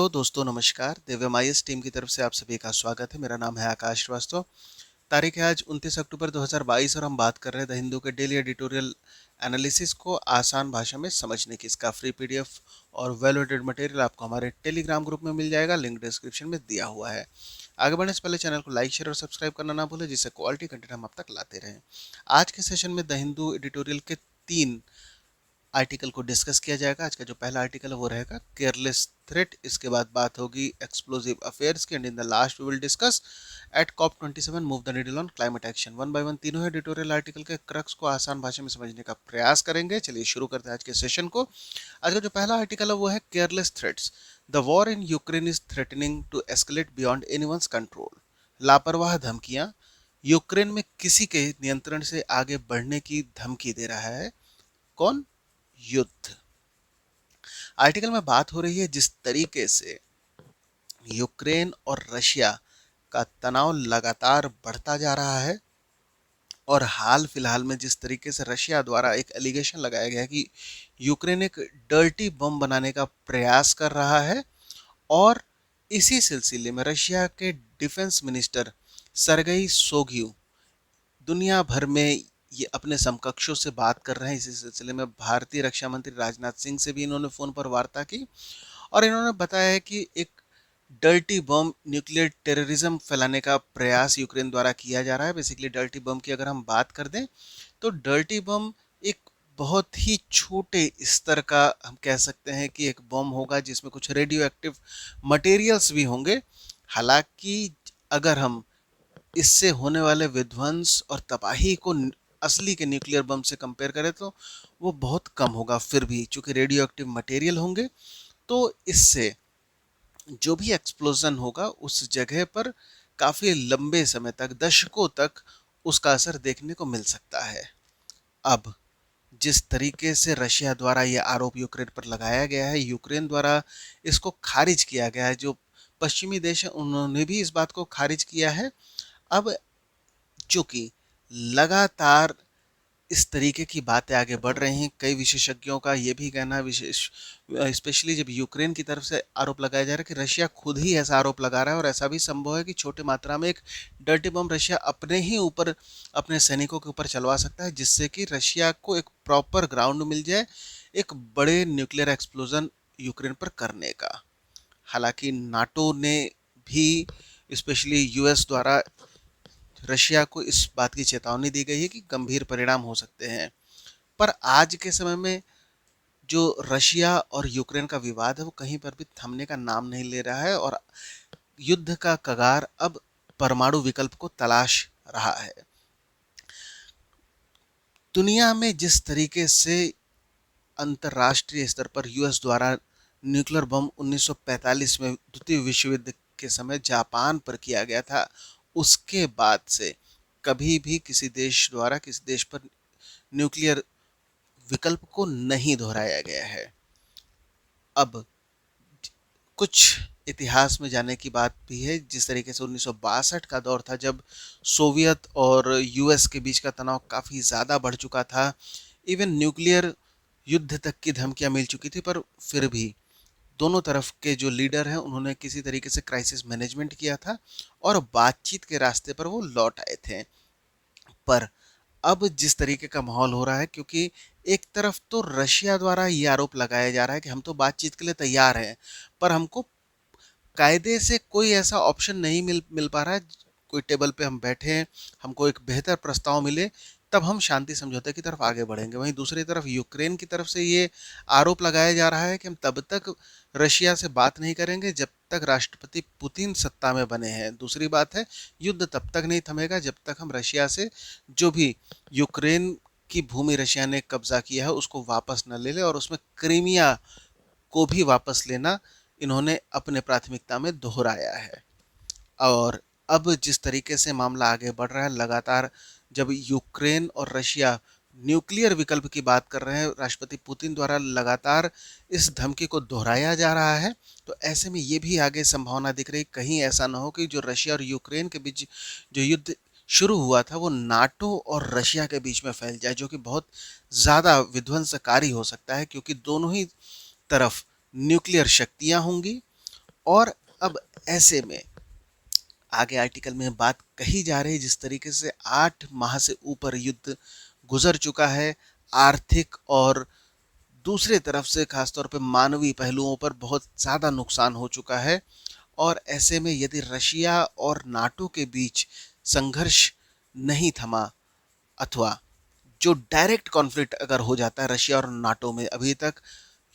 Hello दोस्तों, नमस्कार। दिव्यमाइस team की तरफ से आप सभी का स्वागत है। मेरा नाम है आकाश श्रीवास्तव। तारीख है आज 29 अक्टूबर 2022 और हम बात कर रहे हैं द हिंदू के डेली एडिटोरियल एनालिसिस को आसान भाषा में समझने की। इसका फ्री पीडीएफ और वैल्यूएटेड मटेरियल आपको हमारे टेलीग्राम ग्रुप में मिल जाएगा, लिंक डिस्क्रिप्शन में दिया हुआ है। आगे बढ़ने से पहले चैनल को लाइक, शेयर और सब्सक्राइब करना ना भूलें, जिससे क्वालिटी कंटेंट हम आप तक लाते रहें। आज के सेशन में द हिंदू एडिटोरियल के 3 आर्टिकल को डिस्कस किया जाएगा। आज का जो पहला आर्टिकल है वो रहेगा केयरलेस थ्रेट, इसके बाद बात होगी एक्सप्लोजिव अफेयर्स की, and in the last we will discuss at COP 27 move the needle on climate action. One by one तीनों एडिटोरियल आर्टिकल के क्रक्स को आसान भाषा में समझने का प्रयास करेंगे। चलिए शुरू करते हैं आज के सेशन को। आज का जो पहला आर्टिकल है वो है careless threats, the war in Ukraine is threatening to escalate beyond anyone's control. लापरवाह धमकियां, यूक्रेन में किसी के नियंत्रण से आगे बढ़ने की धमकी दे रहा है। कौन? युद्ध। आर्टिकल में बात हो रही है जिस तरीके से यूक्रेन और रशिया का तनाव लगातार बढ़ता जा रहा है, और हाल फिलहाल में जिस तरीके से रशिया द्वारा एक एलिगेशन लगाया गया है कि यूक्रेन एक डर्टी बम बनाने का प्रयास कर रहा है, और इसी सिलसिले में रशिया के डिफेंस मिनिस्टर सरगई सोग्यू दुनिया भर में ये अपने समकक्षों से बात कर रहे हैं। इसी सिलसिले में भारतीय रक्षा मंत्री राजनाथ सिंह से भी इन्होंने फोन पर वार्ता की, और इन्होंने बताया है कि एक डर्टी बम, न्यूक्लियर टेररिज्म फैलाने का प्रयास यूक्रेन द्वारा किया जा रहा है। बेसिकली डर्टी बम की अगर हम बात कर दें तो डर्टी बम एक बहुत ही छोटे स्तर का, हम कह सकते हैं कि एक बम होगा जिसमें कुछ रेडियो एक्टिव मटेरियल्स भी होंगे। हालांकि अगर हम इससे होने वाले विध्वंस और तबाही को असली के न्यूक्लियर बम से कंपेयर करें तो वो बहुत कम होगा। फिर भी चूंकि रेडियो एक्टिव मटेरियल होंगे, तो इससे जो भी एक्सप्लोजन होगा उस जगह पर काफी लंबे समय तक, दशकों तक उसका असर देखने को मिल सकता है। अब जिस तरीके से रशिया द्वारा यह आरोप यूक्रेन पर लगाया गया है, यूक्रेन द्वारा इसको खारिज किया गया है। जो पश्चिमी देश है उन्होंने भी इस बात को खारिज किया है। अब चूंकि लगातार इस तरीके की बातें आगे बढ़ रही हैं, कई विशेषज्ञों का ये भी कहना है, विशेष स्पेशली जब यूक्रेन की तरफ से आरोप लगाया जा रहा है कि रशिया खुद ही ऐसा आरोप लगा रहा है, और ऐसा भी संभव है कि छोटे मात्रा में एक डर्टी बम रशिया अपने ही ऊपर, अपने सैनिकों के ऊपर चलवा सकता है, जिससे कि रशिया को एक प्रॉपर ग्राउंड मिल जाए एक बड़े न्यूक्लियर एक्सप्लोजन यूक्रेन पर करने का। हालांकि नाटो ने भी, स्पेशली यूएस द्वारा रशिया को इस बात की चेतावनी दी गई है कि गंभीर परिणाम हो सकते हैं। पर आज के समय में जो रशिया और यूक्रेन का विवाद है वो कहीं पर भी थमने का नाम नहीं ले रहा है, और युद्ध का कगार अब परमाणु विकल्प को तलाश रहा है। दुनिया में जिस तरीके से अंतर्राष्ट्रीय स्तर पर यूएस द्वारा न्यूक्लियर बम 1945 में द्वितीय विश्व युद्ध के समय जापान पर किया गया था, उसके बाद से कभी भी किसी देश द्वारा किसी देश पर न्यूक्लियर विकल्प को नहीं दोहराया गया है। अब कुछ इतिहास में जाने की बात भी है। जिस तरीके से 1962 का दौर था, जब सोवियत और यूएस के बीच का तनाव काफ़ी ज़्यादा बढ़ चुका था, इवन न्यूक्लियर युद्ध तक की धमकियां मिल चुकी थी, पर फिर भी दोनों तरफ के जो लीडर हैं उन्होंने किसी तरीके से क्राइसिस मैनेजमेंट किया था और बातचीत के रास्ते पर वो लौट आए थे। पर अब जिस तरीके का माहौल हो रहा है, क्योंकि एक तरफ तो रशिया द्वारा ये आरोप लगाया जा रहा है कि हम तो बातचीत के लिए तैयार हैं, पर हमको कायदे से कोई ऐसा ऑप्शन नहीं मिल मिल पा रहा है, कोई टेबल पे हम बैठे हैं, हमको एक बेहतर प्रस्ताव मिले तब हम शांति समझौते की तरफ आगे बढ़ेंगे। वहीं दूसरी तरफ यूक्रेन की तरफ से ये आरोप लगाया जा रहा है कि हम तब तक रशिया से बात नहीं करेंगे जब तक राष्ट्रपति पुतिन सत्ता में बने हैं। दूसरी बात है, युद्ध तब तक नहीं थमेगा जब तक हम रशिया से जो भी यूक्रेन की भूमि रशिया ने कब्जा किया है उसको वापस न ले ले, और उसमें क्रीमिया को भी वापस लेना इन्होंने अपने प्राथमिकता में दोहराया है। और अब जिस तरीके से मामला आगे बढ़ रहा है, लगातार जब यूक्रेन और रशिया न्यूक्लियर विकल्प की बात कर रहे हैं, राष्ट्रपति पुतिन द्वारा लगातार इस धमकी को दोहराया जा रहा है, तो ऐसे में ये भी आगे संभावना दिख रही कहीं ऐसा ना हो कि जो रशिया और यूक्रेन के बीच जो युद्ध शुरू हुआ था वो नाटो और रशिया के बीच में फैल जाए, जो कि बहुत ज़्यादा विध्वंसकारी हो सकता है, क्योंकि दोनों ही तरफ न्यूक्लियर शक्तियां होंगी और अब ऐसे में आगे आर्टिकल में बात कही जा रही है, जिस तरीके से 8 माह से ऊपर युद्ध गुजर चुका है, आर्थिक और दूसरे तरफ से खासतौर पे मानवीय पहलुओं पर बहुत ज़्यादा नुकसान हो चुका है। और ऐसे में यदि रशिया और नाटो के बीच संघर्ष नहीं थमा, अथवा जो डायरेक्ट कॉन्फ्लिक्ट अगर हो जाता है रशिया और नाटो में, अभी तक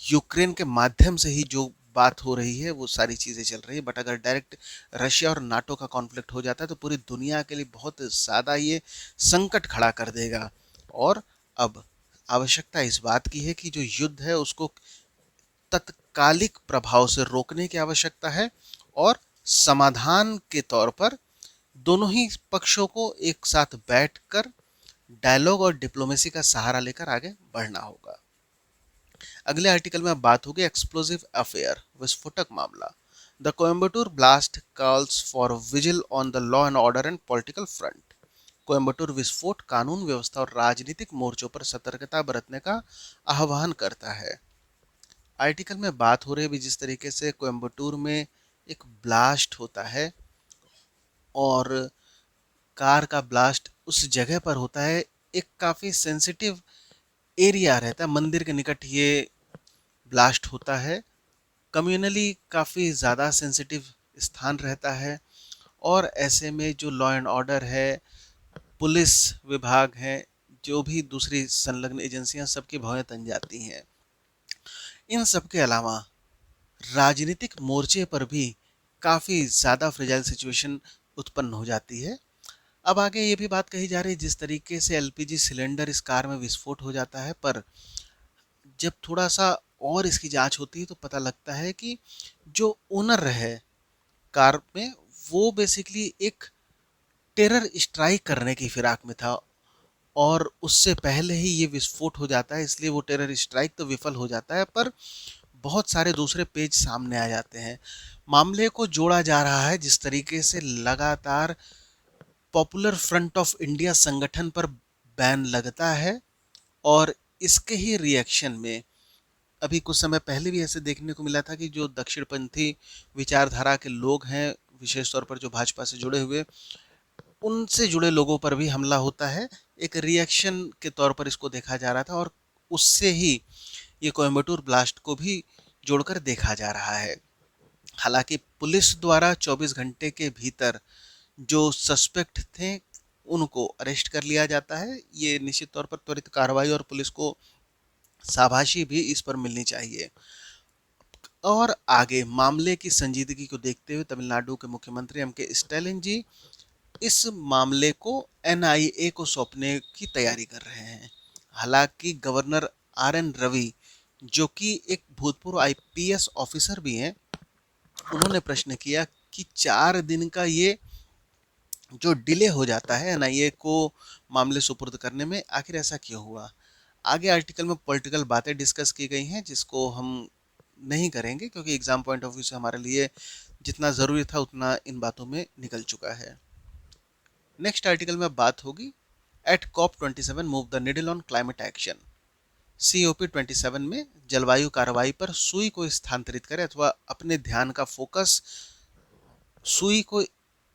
यूक्रेन के माध्यम से ही जो बात हो रही है वो सारी चीज़ें चल रही है, बट अगर डायरेक्ट रशिया और नाटो का कॉन्फ्लिक्ट हो जाता है तो पूरी दुनिया के लिए बहुत ज़्यादा ये संकट खड़ा कर देगा। और अब आवश्यकता इस बात की है कि जो युद्ध है उसको तत्कालिक प्रभाव से रोकने की आवश्यकता है, और समाधान के तौर पर दोनों ही पक्षों को एक साथ बैठकर डायलॉग और डिप्लोमेसी का सहारा लेकर आगे बढ़ना होगा। अगले आर्टिकल में अब बात होगी एक्सप्लोजिव अफेयर, विस्फोटक मामला। The Coimbatore blast calls for vigil on the law and order and political front. Coimbatore विस्फोट कानून व्यवस्था और राजनीतिक मोर्चों पर सतर्कता बरतने का आह्वान करता है। आर्टिकल में बात हो रही है जिस तरीके से कोयम्बटूर में एक ब्लास्ट होता है, और कार का ब्लास्ट उस जगह पर होता है, एक काफ़ी सेंसिटिव एरिया रहता है, मंदिर के निकट ये ब्लास्ट होता है, कम्युनली काफ़ी ज़्यादा सेंसिटिव स्थान रहता है। और ऐसे में जो लॉ एंड ऑर्डर है, पुलिस विभाग है, जो भी दूसरी संलग्न एजेंसियां, सबकी भवें तन जाती हैं। इन सब के अलावा राजनीतिक मोर्चे पर भी काफ़ी ज़्यादा फ्रेजाइल सिचुएशन उत्पन्न हो जाती है। अब आगे ये भी बात कही जा रही है जिस तरीके से एलपीजी सिलेंडर इस कार में विस्फोट हो जाता है, पर जब थोड़ा सा और इसकी जांच होती है तो पता लगता है कि जो ओनर है कार में, वो बेसिकली एक टेरर स्ट्राइक करने की फिराक में था, और उससे पहले ही ये विस्फोट हो जाता है, इसलिए वो टेरर स्ट्राइक तो विफल हो जाता है, पर बहुत सारे दूसरे पेज सामने आ जाते हैं। मामले को जोड़ा जा रहा है जिस तरीके से लगातार पॉपुलर फ्रंट ऑफ इंडिया संगठन पर बैन लगता है, और इसके ही रिएक्शन में अभी कुछ समय पहले भी ऐसे देखने को मिला था कि जो दक्षिणपंथी विचारधारा के लोग हैं, विशेष तौर पर जो भाजपा से जुड़े हुए, उनसे जुड़े लोगों पर भी हमला होता है। एक रिएक्शन के तौर पर इसको देखा जा रहा था, और उससे ही ये कोयम्बटूर ब्लास्ट को भी जोड़कर देखा जा रहा है। हालांकि पुलिस द्वारा 24 घंटे के भीतर जो सस्पेक्ट थे उनको अरेस्ट कर लिया जाता है। ये निश्चित तौर पर त्वरित कार्रवाई, और पुलिस को शाबाशी भी इस पर मिलनी चाहिए। और आगे मामले की संजीदगी को देखते हुए तमिलनाडु के मुख्यमंत्री एम के स्टालिन जी इस मामले को एनआईए को सौंपने की तैयारी कर रहे हैं। हालांकि गवर्नर आर एन रवि, जो कि एक भूतपूर्व आईपीएस ऑफिसर भी हैं, उन्होंने प्रश्न किया कि 4 दिन का ये जो डिले हो जाता है एनआईए को मामले सुपुर्द करने में, आखिर ऐसा क्यों हुआ। आगे आर्टिकल में पॉलिटिकल बातें डिस्कस की गई हैं जिसको हम नहीं करेंगे, क्योंकि एग्जाम पॉइंट ऑफ व्यू से हमारे लिए जितना ज़रूरी था उतना इन बातों में निकल चुका है। नेक्स्ट आर्टिकल में बात होगी at COP27 move the needle on climate action. COP27 में जलवायु कार्रवाई पर सुई को स्थानांतरित करें, अथवा अपने ध्यान का फोकस सुई को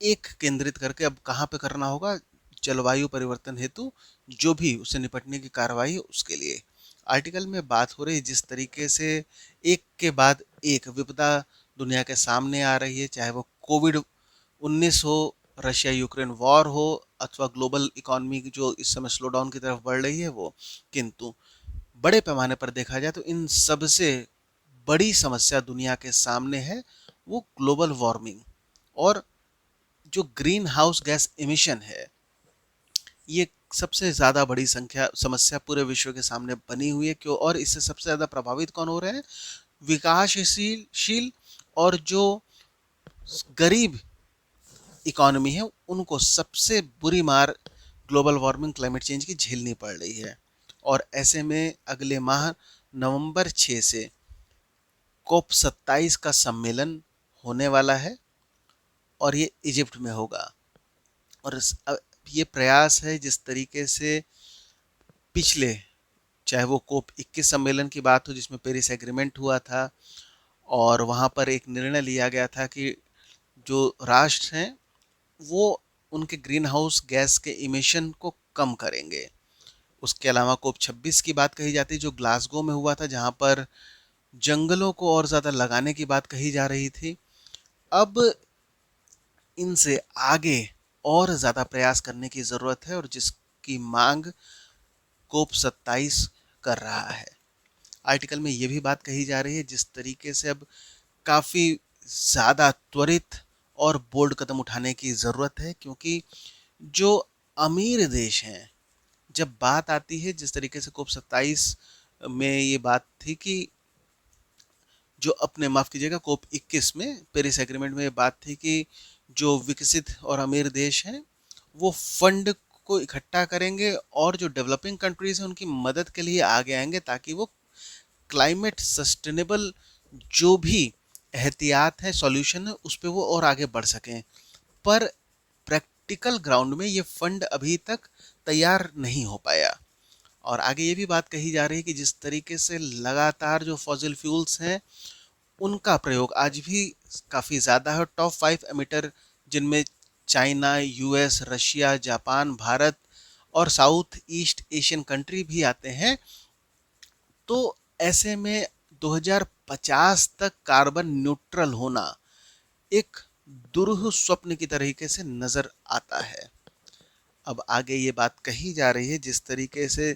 एक केंद्रित करके अब कहाँ पे करना होगा, जलवायु परिवर्तन हेतु जो भी उससे निपटने की कार्रवाई है उसके लिए। आर्टिकल में बात हो रही है जिस तरीके से एक के बाद एक विपदा दुनिया के सामने आ रही है, चाहे वो कोविड-19 हो, रशिया यूक्रेन वॉर हो, अथवा ग्लोबल इकोनॉमी की जो इस समय स्लो डाउन की तरफ बढ़ रही है वो। किंतु बड़े पैमाने पर देखा जाए तो इन सबसे बड़ी समस्या दुनिया के सामने है वो ग्लोबल वार्मिंग, और जो ग्रीन हाउस गैस इमिशन है, ये सबसे ज़्यादा बड़ी संख्या समस्या पूरे विश्व के सामने बनी हुई है। क्यों? और इससे सबसे ज़्यादा प्रभावित कौन हो रहे हैं? विकासशील और जो गरीब इकोनॉमी है, उनको सबसे बुरी मार ग्लोबल वार्मिंग क्लाइमेट चेंज की झेलनी पड़ रही है। और ऐसे में अगले माह नवंबर 6 से COP27 का सम्मेलन होने वाला है, और ये इजिप्ट में होगा। और ये प्रयास है जिस तरीके से पिछले, चाहे वो COP21 सम्मेलन की बात हो जिसमें पेरिस एग्रीमेंट हुआ था, और वहाँ पर एक निर्णय लिया गया था कि जो राष्ट्र हैं वो उनके ग्रीन हाउस गैस के इमिशन को कम करेंगे। उसके अलावा कोप 26 की बात कही जाती है जो ग्लासगो में हुआ था, जहाँ पर जंगलों को और ज़्यादा लगाने की बात कही जा रही थी। अब इनसे आगे और ज़्यादा प्रयास करने की ज़रूरत है और जिसकी मांग कोप 27 कर रहा है। आर्टिकल में ये भी बात कही जा रही है जिस तरीके से अब काफ़ी ज़्यादा त्वरित और बोल्ड कदम उठाने की ज़रूरत है, क्योंकि जो अमीर देश हैं, जब बात आती है जिस तरीके से कोप 27 में ये बात थी कि जो अपने माफ़ कीजिएगा कोप 21 में पेरिस एग्रीमेंट में ये बात थी कि जो विकसित और अमीर देश हैं वो फंड को इकट्ठा करेंगे और जो डेवलपिंग कंट्रीज हैं उनकी मदद के लिए आगे आएंगे ताकि वो क्लाइमेट सस्टेनेबल जो भी एहतियात है, सॉल्यूशन है, उस पर वो और आगे बढ़ सकें। पर प्रैक्टिकल ग्राउंड में ये फंड अभी तक तैयार नहीं हो पाया। और आगे ये भी बात कही जा रही है कि जिस तरीके से लगातार जो फॉसिल फ्यूल्स हैं उनका प्रयोग आज भी काफ़ी ज़्यादा है। टॉप 5 एमिटर जिनमें China, US, Russia, Japan, Bharat और साउथ ईस्ट एशियन कंट्री भी आते हैं। तो ऐसे में 2050 तक कार्बन न्यूट्रल होना एक दुरूह स्वप्न की तरीके से नज़र आता है। अब आगे ये बात कही जा रही है जिस तरीके से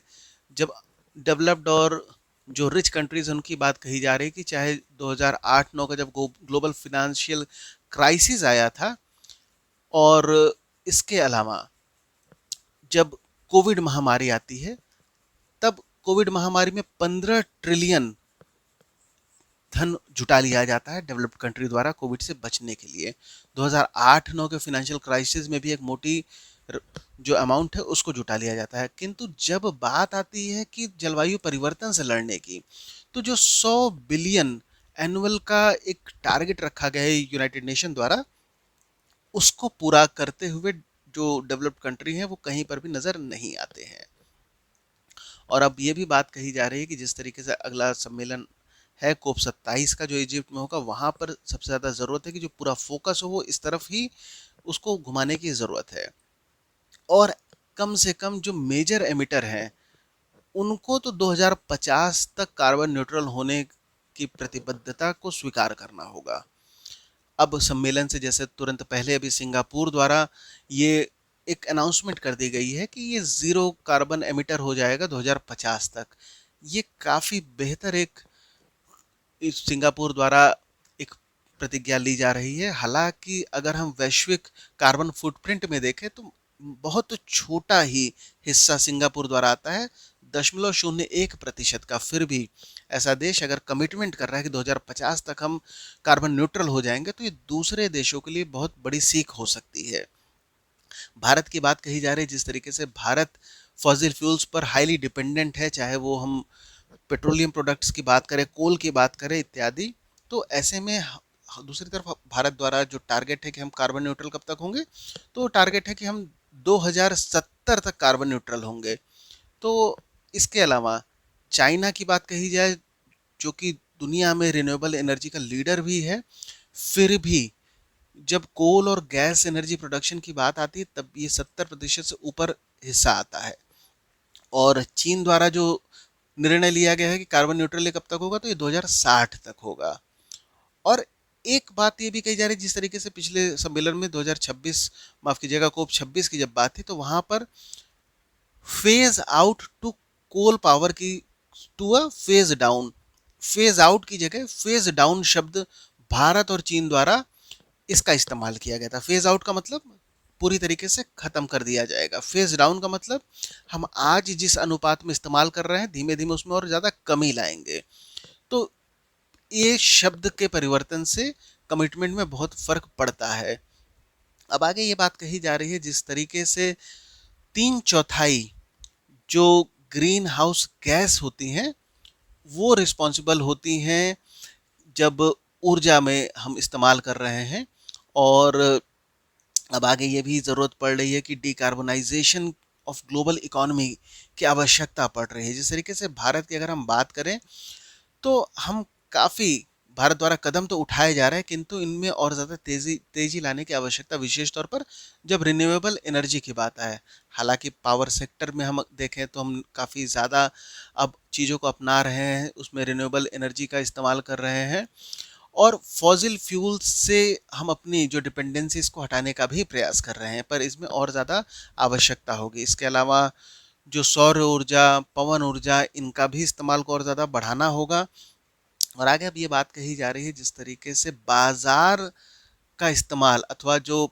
जब डेवलप्ड और जो रिच कंट्रीज उनकी बात कही जा रही है कि चाहे 2008-9 का जब ग्लोबल फिनेंशियल क्राइसिस आया था और इसके अलावा जब कोविड महामारी आती है, तब कोविड महामारी में 15 ट्रिलियन धन जुटा लिया जाता है डेवलप्ड कंट्री द्वारा कोविड से बचने के लिए। 2008-9 के फाइनेंशियल क्राइसिस में भी एक मोटी जो अमाउंट है उसको जुटा लिया जाता है। किंतु जब बात आती है कि जलवायु परिवर्तन से लड़ने की, तो जो 100 बिलियन एनुअल का एक टारगेट रखा गया है यूनाइटेड नेशन द्वारा, उसको पूरा करते हुए जो डेवलप्ड कंट्री हैं वो कहीं पर भी नज़र नहीं आते हैं। और अब ये भी बात कही जा रही है कि जिस तरीके से अगला सम्मेलन है कोप 27 का जो इजिप्ट में होगा, वहाँ पर सबसे ज़्यादा ज़रूरत है कि जो पूरा फोकस हो वो इस तरफ ही उसको घुमाने की ज़रूरत है। और कम से कम जो मेजर एमिटर हैं उनको तो 2050 तक कार्बन न्यूट्रल होने की प्रतिबद्धता को स्वीकार करना होगा। अब सम्मेलन से जैसे तुरंत पहले अभी सिंगापुर द्वारा ये एक अनाउंसमेंट कर दी गई है कि ये ज़ीरो कार्बन एमिटर हो जाएगा 2050 तक। ये काफ़ी बेहतर एक इस सिंगापुर द्वारा एक प्रतिज्ञा ली जा रही है। हालांकि अगर हम वैश्विक कार्बन फुटप्रिंट में देखें तो बहुत छोटा ही हिस्सा सिंगापुर द्वारा आता है, 0.01% का। फिर भी ऐसा देश अगर कमिटमेंट कर रहा है कि 2050 तक हम कार्बन न्यूट्रल हो जाएंगे, तो ये दूसरे देशों के लिए बहुत बड़ी सीख हो सकती है। भारत की बात कही जा रही है जिस तरीके से भारत फॉसिल फ्यूल्स पर हाईली डिपेंडेंट है, चाहे वो हम पेट्रोलियम प्रोडक्ट्स की बात करें, कोल की बात करें इत्यादि। तो ऐसे में दूसरी तरफ भारत द्वारा जो टारगेट है कि हम कार्बन न्यूट्रल कब तक होंगे, तो टारगेट है कि हम 2070 तक कार्बन न्यूट्रल होंगे। तो इसके अलावा चाइना की बात कही जाए जो कि दुनिया में रिन्यूएबल एनर्जी का लीडर भी है, फिर भी जब कोल और गैस एनर्जी प्रोडक्शन की बात आती है तब ये 70% से ऊपर हिस्सा आता है। और चीन द्वारा जो निर्णय लिया गया है कि कार्बन न्यूट्रल कब तक होगा, तो ये 2060 तक होगा। और एक बात ये भी कही जा रही है जिस तरीके से पिछले सम्मेलन में 2026 माफ कीजिएगा कोप 26 की जब बात थी तो वहां पर phase out to coal power की to a phase down, phase out की जगह फेज डाउन शब्द भारत और चीन द्वारा इसका इस्तेमाल किया गया था। फेज आउट का मतलब पूरी तरीके से खत्म कर दिया जाएगा, फेज डाउन का मतलब हम आज जिस अनुपात में इस्तेमाल कर रहे हैं धीमे धीमे उसमें और ज़्यादा कमी लाएंगे। तो ये शब्द के परिवर्तन से कमिटमेंट में बहुत फर्क पड़ता है। अब आगे ये बात कही जा रही है जिस तरीके से 3/4 जो ग्रीन हाउस गैस होती हैं वो रिस्पॉन्सिबल होती हैं जब ऊर्जा में हम इस्तेमाल कर रहे हैं। और अब आगे ये भी ज़रूरत पड़ रही है कि डिकार्बोनाइजेशन ऑफ ग्लोबल इकोनॉमी की आवश्यकता पड़ रही है। जिस तरीके से भारत की अगर हम बात करें तो हम काफ़ी भारत द्वारा कदम तो उठाए जा रहे हैं, किंतु इनमें और ज़्यादा तेजी लाने की आवश्यकता, विशेष तौर पर जब रिन्यूएबल एनर्जी की बात आए। हालांकि पावर सेक्टर में हम देखें तो हम काफ़ी ज़्यादा अब चीज़ों को अपना रहे हैं, उसमें रिन्यूएबल एनर्जी का इस्तेमाल कर रहे हैं, और फॉसिल फ्यूल से हम अपनी जो डिपेंडेंसीज को हटाने का भी प्रयास कर रहे हैं, पर इसमें और ज़्यादा आवश्यकता होगी। इसके अलावा जो सौर ऊर्जा, पवन ऊर्जा, इनका भी इस्तेमाल को और ज़्यादा बढ़ाना होगा। और आगे अब ये बात कही जा रही है, जिस तरीके से बाजार का इस्तेमाल अथवा जो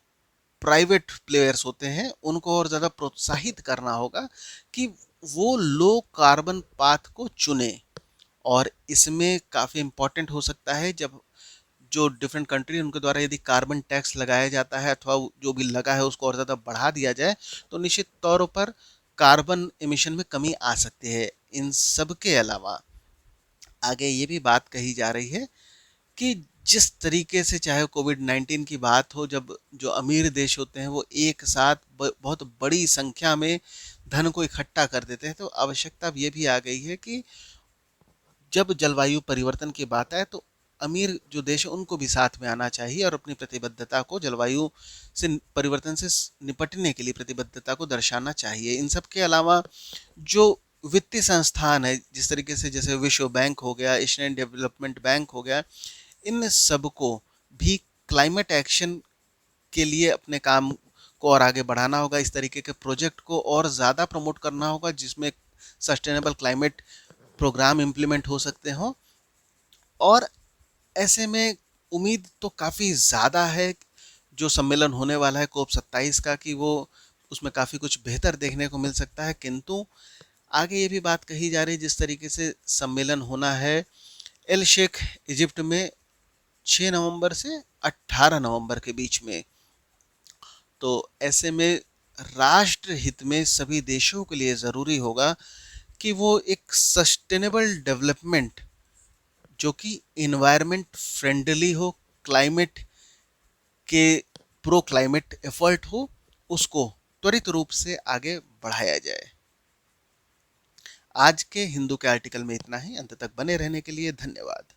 प्राइवेट प्लेयर्स होते हैं उनको और ज़्यादा प्रोत्साहित करना होगा कि वो लो कार्बन पाथ को चुने। और इसमें काफ़ी इम्पोर्टेंट हो सकता है जब जो डिफरेंट कंट्री उनके द्वारा यदि कार्बन टैक्स लगाया जाता है अथवा जो भी लगा है उसको और ज़्यादा बढ़ा दिया जाए, तो निश्चित तौर पर कार्बन एमिशन में कमी आ सकती है। इन सब के अलावा आगे ये भी बात कही जा रही है कि जिस तरीके से चाहे कोविड-19 की बात हो, जब जो अमीर देश होते हैं वो एक साथ बहुत बड़ी संख्या में धन को इकट्ठा कर देते हैं, तो आवश्यकता अब ये भी आ गई है कि जब जलवायु परिवर्तन की बात आए तो अमीर जो देश है उनको भी साथ में आना चाहिए और अपनी प्रतिबद्धता को जलवायु से परिवर्तन से निपटने के लिए प्रतिबद्धता को दर्शाना चाहिए। इन सब के अलावा जो वित्तीय संस्थान है, जिस तरीके से जैसे विश्व बैंक हो गया, एशियन डेवलपमेंट बैंक हो गया, इन सबको भी क्लाइमेट एक्शन के लिए अपने काम को और आगे बढ़ाना होगा। इस तरीके के प्रोजेक्ट को और ज़्यादा प्रमोट करना होगा जिसमें सस्टेनेबल क्लाइमेट प्रोग्राम इम्प्लीमेंट हो सकते हों। और ऐसे में उम्मीद तो काफ़ी ज़्यादा है जो सम्मेलन होने वाला है कोप 27 का, कि वो उसमें काफ़ी कुछ बेहतर देखने को मिल सकता है। किंतु आगे ये भी बात कही जा रही है, जिस तरीके से सम्मेलन होना है एल शेख इजिप्ट में 6 नवंबर से 18 नवंबर के बीच में, तो ऐसे में राष्ट्र हित में सभी देशों के लिए ज़रूरी होगा कि वो एक सस्टेनेबल डेवलपमेंट जो कि इन्वायरमेंट फ्रेंडली हो, क्लाइमेट के प्रो क्लाइमेट एफर्ट हो, उसको त्वरित रूप से आगे बढ़ाया जाए। आज के हिंदू के आर्टिकल में इतना ही। अंत तक बने रहने के लिए धन्यवाद।